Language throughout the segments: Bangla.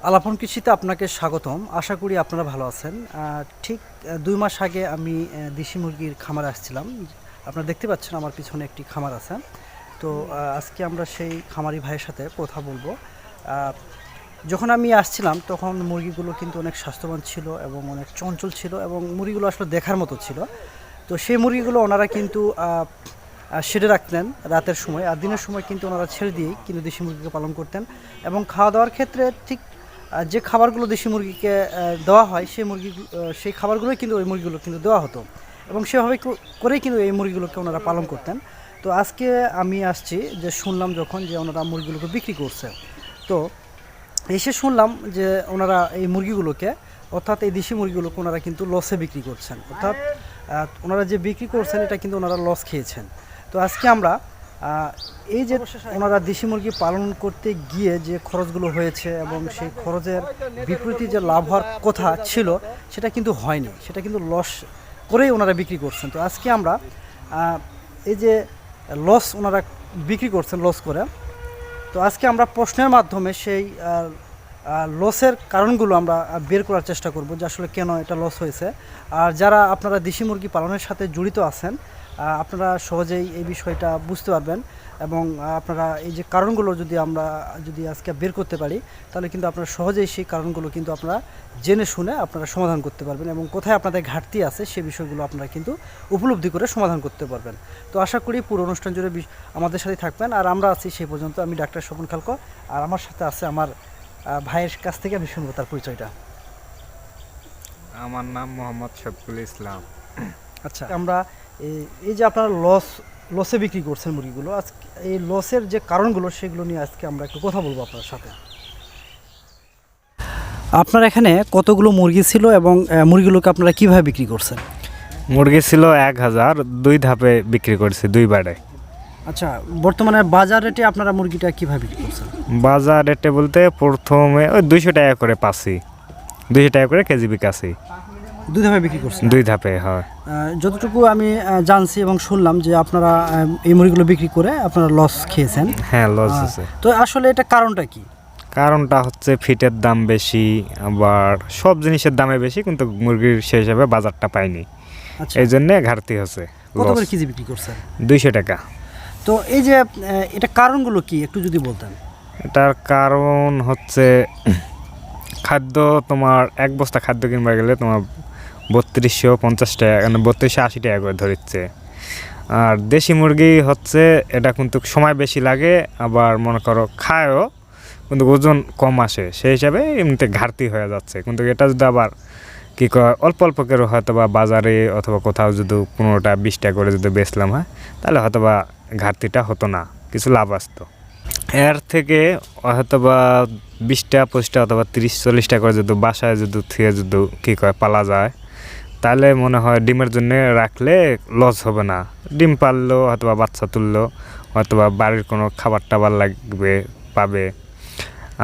আলাপন কৃষিতে আপনাকে স্বাগতম। আশা করি আপনারা ভালো আছেন। ঠিক ২ মাস আগে আমি দেশি মুরগির খামারে আসছিলাম। আপনারা দেখতে পাচ্ছেন আমার পিছনে একটি খামার আছে। তো আজকে আমরা সেই খামারি ভাইয়ের সাথে কথা বলবো। যখন আমি আসছিলাম তখন মুরগিগুলো কিন্তু অনেক স্বাস্থ্যবান ছিল এবং অনেক চঞ্চল ছিল এবং মুরগিগুলো আসলে দেখার মতো ছিল। তো সেই মুরগিগুলো ওনারা কিন্তু শেডে রাখতেন রাতের সময়, আর দিনের সময় কিন্তু ওনারা ছেড়ে দিয়েই কিন্তু দেশি মুরগিকে পালন করতেন। এবং খাওয়া দাওয়ার ক্ষেত্রে ঠিক যে খাবারগুলো দেশি মুরগিকে দেওয়া হয় সেই খাবারগুলোই কিন্তু ওই মুরগিগুলো কিন্তু দেওয়া হতো এবং সেভাবে করেই কিন্তু এই মুরগিগুলোকে ওনারা পালন করতেন। তো আজকে আমি আসছি যে শুনলাম যখন যে ওনারা মুরগিগুলোকে বিক্রি করছে, তো এসে শুনলাম যে ওনারা এই মুরগিগুলোকে অর্থাৎ এই দেশি মুরগিগুলোকে ওনারা কিন্তু লসে বিক্রি করছেন, অর্থাৎ ওনারা যে বিক্রি করছেন এটা কিন্তু ওনারা লস খেয়েছেন। তো আজকে আমরা এই যে ওনারা দেশি মুরগি পালন করতে গিয়ে যে খরচগুলো হয়েছে এবং সেই খরচের বিপরীতে যে লাভ হওয়ার কথা ছিল সেটা কিন্তু হয়নি, সেটা কিন্তু লস করেই ওনারা বিক্রি করছেন। তো আজকে আমরা এই যে লস ওনারা বিক্রি করছেন লস করে, তো আজকে আমরা প্রশ্নের মাধ্যমে সেই লসের কারণগুলো আমরা বের করার চেষ্টা করব যে আসলে কেন এটা লস হয়েছে। আর যারা আপনারা দেশি মুরগি পালনের সাথে জড়িত আছেন আপনারা সহজেই এই বিষয়টা বুঝতে পারবেন এবং আপনারা এই যে কারণগুলো যদি আজকে বের করতে পারি তাহলে কিন্তু আপনারা সহজেই সেই কারণগুলো কিন্তু আপনারা জেনে শুনে আপনারা সমাধান করতে পারবেন এবং কোথায় আপনাদের ঘাটতি আছে সেই বিষয়গুলো আপনারা কিন্তু উপলব্ধি করে সমাধান করতে পারবেন। তো আশা করি পুরো অনুষ্ঠান জুড়ে আমাদের সাথে থাকবেন। আর আমরা আছি সেই পর্যন্ত। আমি ডাক্তার স্বপন খালকো, আর আমার সাথে আছে আমার ভাইয়ের কাছ থেকে আমি শুনবো তার পরিচয়টা। আমার নাম মোহাম্মদ শফিকুল ইসলাম। আচ্ছা, আমরা এই যে আপনারা লসে বিক্রি করছেন মুরগিগুলো, আজকে এই লসের যে কারণগুলো সেগুলো নিয়ে আজকে আমরা একটু কথা বলবো আপনার সাথে। আপনার এখানে কতগুলো মুরগি ছিল এবং মুরগিগুলোকে আপনারা কিভাবে বিক্রি করছেন? মুরগি ছিল 1000, 2 ধাপে বিক্রি করছি, 2 বারে। আচ্ছা, বর্তমানে বাজার রেটে আপনারা মুরগিটা কিভাবে বিক্রি করছেন? বাজার রেটে বলতে প্রথমে ওই 200 টাকা করে পাচ্ছি, 200 টাকা করে কেজি বিকাছি। 2 ধাপে বিক্রি করছেন? 2 ধাপে, হয়। যতটুকু আমি জানছি এবং শুনলাম যে আপনারা এই মুরগিগুলো বিক্রি করে আপনারা লস খেয়েছেন। হ্যাঁ, লস আছে। তো আসলে এটা কারণটা কি? কারণটা হচ্ছে ফিটের দাম বেশি, আবার সব জিনিসের দামে বেশি, কিন্তু মুরগির সেই হিসাবে বাজারটা পাইনি। আচ্ছা, এই জন্যে ঘাটতি হচ্ছে। কত করে কেজি বিক্রি করছেন? 200 টাকা। তো এই যে এটা কারণগুলো কি একটু যদি বলতেন? এটার কারণ হচ্ছে খাদ্য, তোমার এক বস্তা খাদ্য কিনবা গেলে তোমার 3250 টাকা, 3280 টাকা করে ধরিচ্ছে। আর দেশি মুরগি হচ্ছে এটা কিন্তু সময় বেশি লাগে, আবার মনে করো খায়ও কিন্তু ওজন কম আসে, সেই হিসাবে এমনিতে ঘাটতি হয়ে যাচ্ছে। কিন্তু এটা যদি আবার কী কয় অল্প অল্প করে হয়তো বা বাজারে অথবা কোথাও যদি 15টা 20টা করে যদি বেচলাম, হয় তাহলে হয়তো বা ঘাটতিটা হতো না, কিছু লাভ আসতো। এর থেকে হয়তো বা 20টা 25টা অথবা 30-40টা করে যদি বাসায় যদি থুয়ে যদি কী কয় পালা যায়, তাহলে মনে হয় ডিমের জন্য রাখলে লস হবে না। ডিম পারলো হয়তো বা বাচ্চা তুললো, হয়তো বা বাড়ির কোনো খাবার টাবার লাগবে পাবে,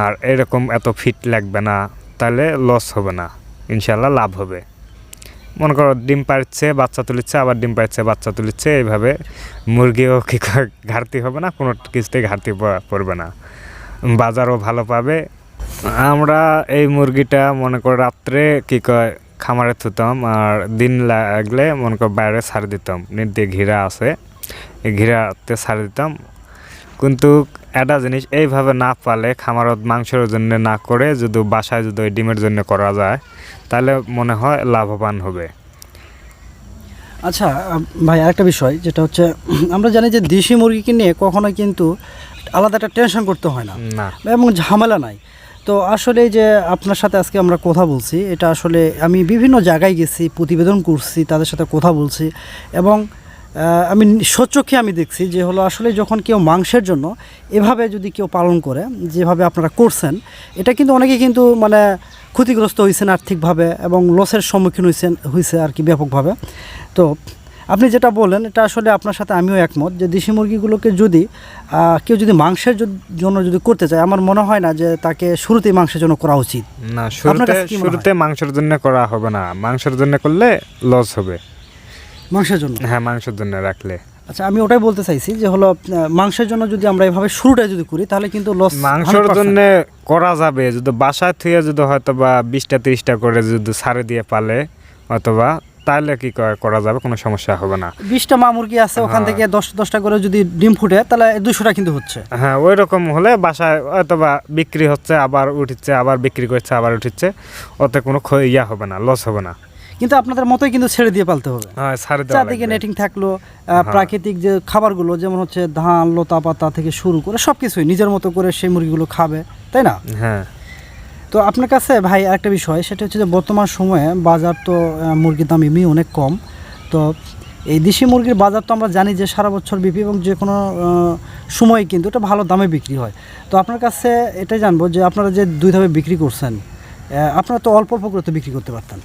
আর এরকম এত ফিট লাগবে না, তাহলে লস হবে না, ইনশাল্লাহ লাভ হবে। মনে করো ডিম পাড়ছে বাচ্চা তুলিচ্ছে, আবার ডিম পাড়ছে বাচ্চা তুলিচ্ছে, এইভাবে মুরগিও কী ঘাটতি হবে না, কোনো কিছুতেই ঘাটতি পড়বে না, বাজারও ভালো পাবে। আমরা এই মুরগিটা মনে করো রাত্রে কী কয় খামারে থুতাম, আর দিন লাগলে মনে করো বাইরে ছাড়ে দিতাম, নেট দিয়ে ঘিরা আছে, এই ঘিরাতে ছাড়ে দিতাম। কিন্তু একটা জিনিস, এইভাবে না পালে খামারত মাংসের জন্য না করে যদি বাসায় যদি ওই ডিমের জন্য করা যায় তাহলে মনে হয় লাভবান হবে। আচ্ছা ভাই, আরেকটা বিষয় যেটা হচ্ছে আমরা জানি যে দেশি মুরগিকে নিয়ে কখনোই কিন্তু আলাদা একটা টেনশন করতে হয় না এবং ঝামেলা নাই। তো আসলে যে আপনার সাথে আজকে আমরা কথা বলছি, এটা আসলে আমি বিভিন্ন জায়গায় গেছি, প্রতিবেদন করছি, তাদের সাথে কথা বলছি এবং আমি স্বচক্ষে আমি দেখছি যে হলো আসলে যখন কেউ মাংসের জন্য এভাবে যদি কেউ পালন করে যেভাবে আপনারা করছেন, এটা কিন্তু অনেকে কিন্তু মানে ক্ষতিগ্রস্ত হয়েছেন আর্থিকভাবে এবং লসের সম্মুখীন হয়েছে আর কি ব্যাপকভাবে। তো আপনি যেটা বলেন এটা আসলে আপনার সাথে আমিও একমত যে দেশি মুরগিগুলোকে যদি কেউ যদি মাংসের জন্য যদি করতে চায়, আমার মনে হয় না যে তাকে শুরুতেই মাংসের জন্য করা উচিত। না, শুরুতে মাংসের জন্য করা হবে না, মাংসের জন্য করলে লস হবে। মাংসের জন্য? হ্যাঁ, মাংসের জন্য রাখলে। আচ্ছা, আমি ওটাই বলতে চাইছি যে হলো মাংসের জন্য যদি আমরা এভাবে শুরুটা যদি করি তাহলে কিন্তু লস। মাংসের জন্য করা যাবে যদি বাসায় থেকে যদি হয়তো বা 20টা 30টা করে যদি ছাড়ে দিয়ে পালে অথবা, তাহলে কি করা যাবে, কোনো সমস্যা হবে না। 20টা মা মুরগি আছে, ওখান থেকে 10টা করে যদি ডিম ফুটে তাহলে 200টা কিন্তু হচ্ছে। হ্যাঁ, ওই রকম হলে বাসায় অথবা বিক্রি হচ্ছে, আবার উঠছে, আবার বিক্রি করছে, আবার উঠছে, ওতে কোনো হবে না, লস হবে না। কিন্তু আপনাদের মতোই কিন্তু ছেড়ে দিয়ে পালতে হবে। হ্যাঁ, ছাড়ে দেওয়া লাগবে। চারদিকে নেটিং থাকলো, প্রাকৃতিক যে খাবারগুলো যেমন হচ্ছে ধান, লতা পাতা থেকে শুরু করে সব কিছুই নিজের মতো করে সেই মুরগিগুলো খাবে, তাই না? হ্যাঁ। তো আপনার কাছে ভাই আরেকটা বিষয়, সেটা হচ্ছে যে বর্তমান সময়ে বাজার তো মুরগির দাম এমনি অনেক কম। তো এই দেশি মুরগির বাজার তো আমরা জানি যে সারা বছর ব্যাপী এবং যে কোনো সময় কিন্তু এটা ভালো দামে বিক্রি হয়। তো আপনার কাছে এটাই জানবো যে আপনারা যে দুই ধাপে বিক্রি করছেন, আপনারা তো অল্প অল্প করে তো বিক্রি করতে পারতেন।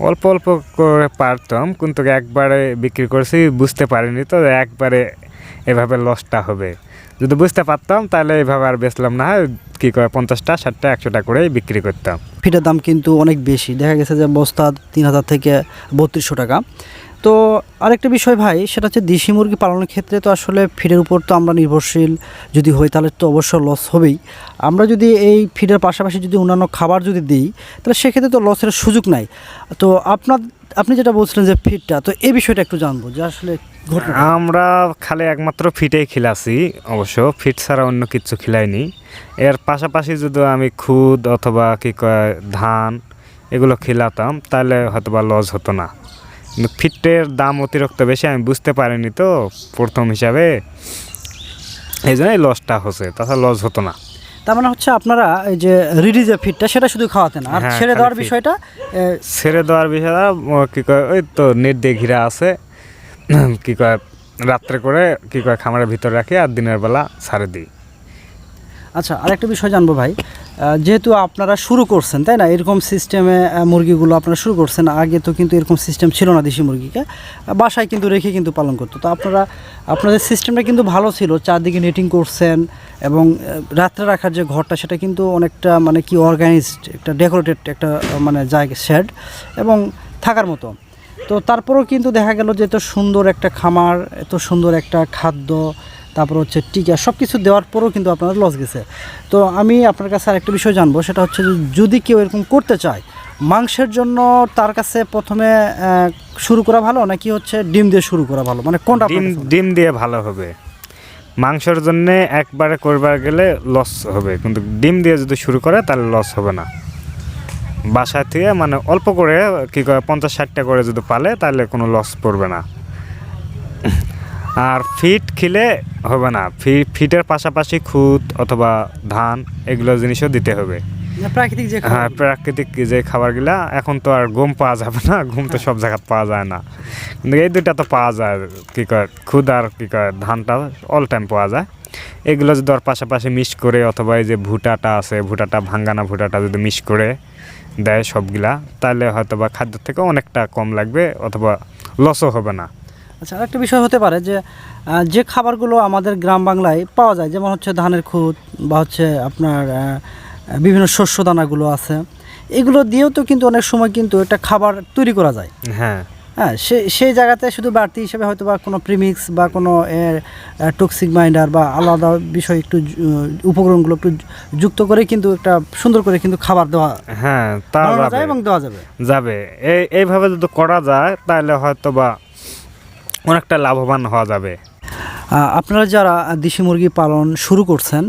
অল্প অল্প করে পারতাম, কিন্তু একবারে বিক্রি করেছি, বুঝতে পারিনি তো একবারে এভাবে লসটা হবে। যদি বুঝতে পারতাম তাহলে এভাবে আর বেচলাম না, কি করে 50টা 60টা 100টা করে বিক্রি করতাম। ফিটের দাম কিন্তু অনেক বেশি, দেখা গেছে যে বস্তা 3000 থেকে 3200 টাকা। তো আরেকটা বিষয় ভাই, সেটা হচ্ছে দেশি মুরগি পালনের ক্ষেত্রে তো আসলে ফিডের উপর তো আমরা নির্ভরশীল যদি হই তাহলে তো অবশ্য লস হবেই। আমরা যদি এই ফিডের পাশাপাশি যদি অন্যান্য খাবার যদি দিই তাহলে সেক্ষেত্রে তো লসের সুযোগ নাই। তো আপনি যেটা বলছিলেন যে ফিডটা, তো এই বিষয়টা একটু জানবো যে আসলে আমরা খালি একমাত্র ফিটেই খিলাছি, অবশ্য ফিট ছাড়া অন্য কিছু খিলাইনি। এর পাশাপাশি যদি আমি খুদ অথবা কি কয় ধান এগুলো খিলাতাম তাহলে হয়তো বা লস হতো না। কিন্তু ফিটের দাম অতিরিক্ত বেশি, আমি বুঝতে পারিনি তো প্রথম হিসাবে, এই জন্যই লসটা হচ্ছে, তাছাড়া লস হতো না। তার মানে হচ্ছে আপনারা এই যে রিডি যে ফিডটা সেটা শুধু খাওয়াতেন, আর ছেড়ে দেওয়ার বিষয়টা কি কয় ওই তো নেট দিয়ে ঘিরা আছে, কি কয় রাত্রে করে কি কয় খামারের ভিতর রাখি আর দিনের বেলা ছাড়ে দিই। আচ্ছা, আরেকটা বিষয় জানবো ভাই, যেহেতু আপনারা শুরু করছেন তাই না, এরকম সিস্টেমে মুরগিগুলো আপনারা শুরু করছেন, আগে তো কিন্তু এরকম সিস্টেম ছিল না, দেশি মুরগিকে বাসায় কিন্তু রেখে কিন্তু পালন করতো। তো আপনাদের সিস্টেমটা কিন্তু ভালো ছিল, চারদিকে নেটিং করছেন এবং রাত্রে রাখার যে ঘরটা সেটা কিন্তু অনেকটা মানে কি অর্গানাইজড একটা ডেকোরেটেড একটা মানে জায়গা, শেড এবং থাকার মতো। তো তারপরেও কিন্তু দেখা গেল যে এত সুন্দর একটা খামার, এত সুন্দর একটা খাদ্য, তারপর হচ্ছে টিকা সব কিছু দেওয়ার পরেও কিন্তু আপনার লস গেছে। তো আমি আপনার কাছে আরেকটা বিষয় জানবো, সেটা হচ্ছে যদি কেউ এরকম করতে চায় মাংসের জন্য, তার কাছে প্রথমে শুরু করা ভালো নাকি হচ্ছে ডিম দিয়ে শুরু করা ভালো, মানে কোনটা? ডিম দিয়ে ভালো হবে। মাংসের জন্য একবারে করবার গেলে লস হবে, কিন্তু ডিম দিয়ে যদি শুরু করে তাহলে লস হবে না। বাসায় থেকে মানে অল্প করে কি করে 50-60টা করে যদি পালে তাহলে কোনো লস পড়বে না। আর ফিট খিলে হবে না, ফিটের পাশাপাশি খুদ অথবা ধান এগুলো জিনিসও দিতে হবে। প্রাকৃতিক যে হ্যাঁ, প্রাকৃতিক যে খাবারগুলা, এখন তো আর গম পাওয়া যাবে না, গম তো সব জায়গায় পাওয়া যায় না, কিন্তু এই দুইটা তো পাওয়া যায়, কী কয় খুদ আর কী কয় ধানটা অল টাইম পাওয়া যায়। এগুলো যদি ওর পাশাপাশি মিক্স করে অথবা এই যে ভুটাটা আছে, ভুটাটা ভাঙ্গানা ভুটাটা যদি মিক্স করে দেয় সবগুলা, তাহলে হয়তো বা খাদ্য থেকে অনেকটা কম লাগবে অথবা লসও হবে না। আচ্ছা, আরেকটা বিষয় হতে পারে যে খাবারগুলো আমাদের গ্রাম বাংলায় পাওয়া যায়, যেমন হচ্ছে ধানের খুদ বা হচ্ছে আপনার বিভিন্ন শস্য দানাগুলো আছে, এগুলো দিয়েও তো কিন্তু অনেক সময় কিন্তু একটা খাবার তৈরি করা যায়। হ্যাঁ, সেই জায়গাতে শুধু বাড়তি হিসেবে হয়তো বা কোনো প্রিমিক্স বা কোনো টক্সিক মাইন্ডার বা আলাদা বিষয় একটু উপকরণগুলো একটু যুক্ত করে কিন্তু একটা সুন্দর করে কিন্তু খাবার দেওয়া, হ্যাঁ, তা যায় এবং দেওয়া যাবে। এইভাবে যদি করা যায় তাহলে হয়তো বা অনেকটা লাভবান হওয়া যাবে। আপনারা যারা দেশি মুরগি পালন শুরু করছেন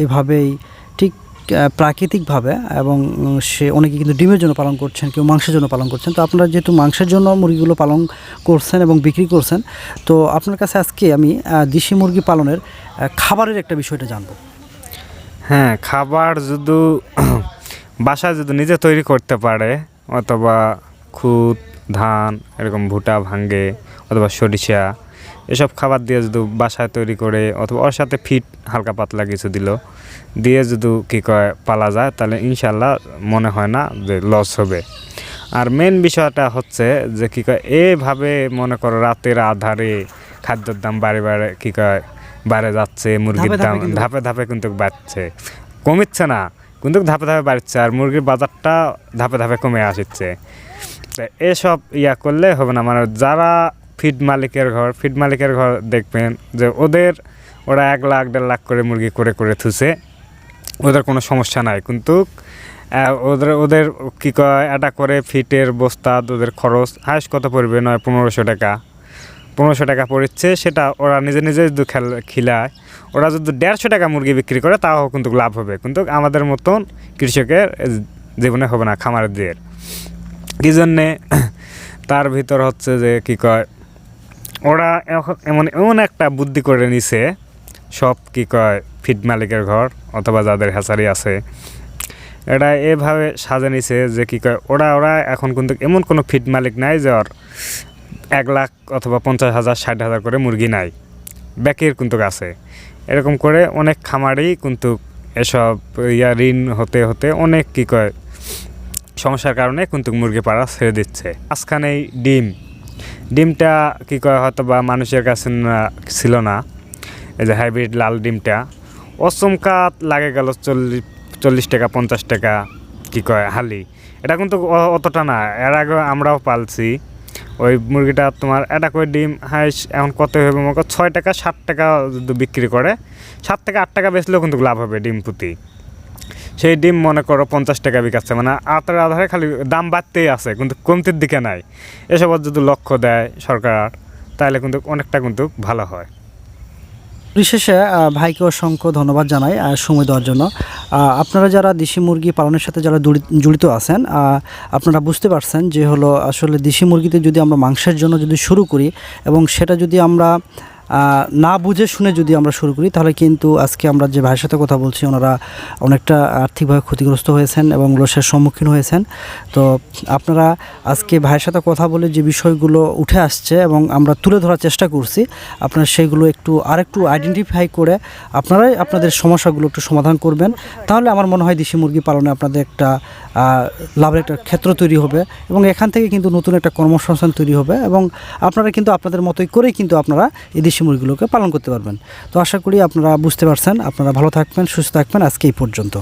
এভাবেই ঠিক প্রাকৃতিকভাবে, এবং সে অনেকে কিন্তু ডিমের জন্য পালন করছেন, কেউ মাংসের জন্য পালন করছেন। তো আপনারা যেহেতু মাংসের জন্য মুরগিগুলো পালন করছেন এবং বিক্রি করছেন, তো আপনার কাছে আজকে আমি দেশি মুরগি পালনের খাবারের একটা বিষয়টা জানবো। হ্যাঁ, খাবার যদি বাসায় যদি নিজে তৈরি করতে পারে অথবা খুদ ধান এরকম ভুটা ভাঙ্গে অথবা সরিষা এসব খাবার দিয়ে যদি বাসায় তৈরি করে অথবা ওর সাথে ফিট হালকা পাতলা কিছু দিয়ে যদি কী কয় পালা যায় তাহলে ইনশাল্লাহ মনে হয় না যে লস হবে। আর মেন বিষয়টা হচ্ছে যে কী কয় এভাবে মনে করো রাতের আধারে খাদ্যের দাম বাড়ে কী কয় বাড়ে যাচ্ছে, মুরগির দাম ধাপে ধাপে কিন্তু বাড়ছে, কমিচ্ছে না কিন্তু ধাপে ধাপে বাড়ছে, আর মুরগির বাজারটা ধাপে ধাপে কমে আসছে। এসব করলে হবে না, মানে যারা ফিড মালিকের ঘর দেখবেন যে ওরা 1 লাখ 1.5 লাখ করে মুরগি করে থুছে, ওদের কোনো সমস্যা নাই। কিন্তু ওদের কী কয় এটা করে ফিটের বস্তা ওদের খরচ হায়েস্ট কত পড়বে, 1500 টাকা 1500 টাকা পড়ছে। সেটা ওরা নিজে যদি খিলায়, ওরা যদি 150 টাকা মুরগি বিক্রি করে তাও কিন্তু লাভ হবে, কিন্তু আমাদের মতন কৃষকের জীবনে হবে না, খামারদের। কী জন্যে তার ভিতর হচ্ছে যে কী কয়, ওরা এমন একটা বুদ্ধি করে নিছে, সব কী কয় ফিড মালিকের ঘর অথবা যাদের হ্যাচারি আছে, এটা এভাবে সাজে নিছে যে কী কয়, ওরা এখন কিন্তু এমন কোনো ফিড মালিক নাই যে ওর 1 লাখ অথবা 50,000 60,000 করে মুরগি নাই, ব্যাকের কিন্তু আছে। এরকম করে অনেক খামারেই কিন্তু এসব ঋণ হতে অনেক কী কয় সমস্যার কারণে কিন্তু মুরগি পাড়া ছেড়ে দিচ্ছে। মাঝখানেই ডিমটা কী কয় হয়তো বা মানুষের কাছে ছিল না, এই যে হাইব্রিড লাল ডিমটা অচমকাত লাগে গেল 40 টাকা 50 টাকা কী কয় হালি। এটা কিন্তু অতটা না, এর আগে আমরাও পালছি। ওই মুরগিটা তোমার এটা করে ডিম হাইস এখন কত হবে, মনে করো 6 টাকা 60 টাকা যদি বিক্রি করে, 7 থেকে 8 টাকা বেচলেও কিন্তু লাভ হবে ডিম প্রতি। সেই ডিম মনে করো 50 টাকা বিকাচ্ছে, মানে আধারে খালি দাম বাড়তেই আছে, কিন্তু কমতির দিকে নাই। এসব যদি লক্ষ্য দেয় সরকার, তাহলে কিন্তু অনেকটা কিন্তু ভালো হয়। বিশেষে ভাইকে অসংখ্য ধন্যবাদ জানাই সময় দেওয়ার জন্য। আপনারা যারা দেশি মুরগি পালনের সাথে যারা জড়িত আছেন, আপনারা বুঝতে পারছেন যে হলো আসলে দেশি মুরগিতে যদি আমরা মাংসের জন্য যদি শুরু করি এবং সেটা যদি আমরা না বুঝে শুনে যদি আমরা শুরু করি, তাহলে কিন্তু আজকে আমরা যে ভাইয়ের সাথে কথা বলছি ওনারা অনেকটা আর্থিকভাবে ক্ষতিগ্রস্ত হয়েছেন এবং লসের সম্মুখীন হয়েছেন। তো আপনারা আজকে ভাইয়ের সাথে কথা বলে যে বিষয়গুলো উঠে আসছে এবং আমরা তুলে ধরার চেষ্টা করছি, আপনারা সেইগুলো আরেকটু আইডেন্টিফাই করে আপনারাই আপনাদের সমস্যাগুলো একটু সমাধান করবেন। তাহলে আমার মনে হয় দেশি মুরগি পালনে আপনাদের একটা লাভের একটা ক্ষেত্র তৈরি হবে এবং এখান থেকে কিন্তু নতুন একটা কর্মসংস্থান তৈরি হবে এবং আপনারা কিন্তু আপনাদের মতোই করেই কিন্তু আপনারা এই দেশি মুরগিগুলোকে পালন করতে পারবেন। তো আশা করি আপনারা বুঝতে পারছেন। আপনারা ভালো থাকবেন, সুস্থ থাকবেন। আজকে এই পর্যন্ত।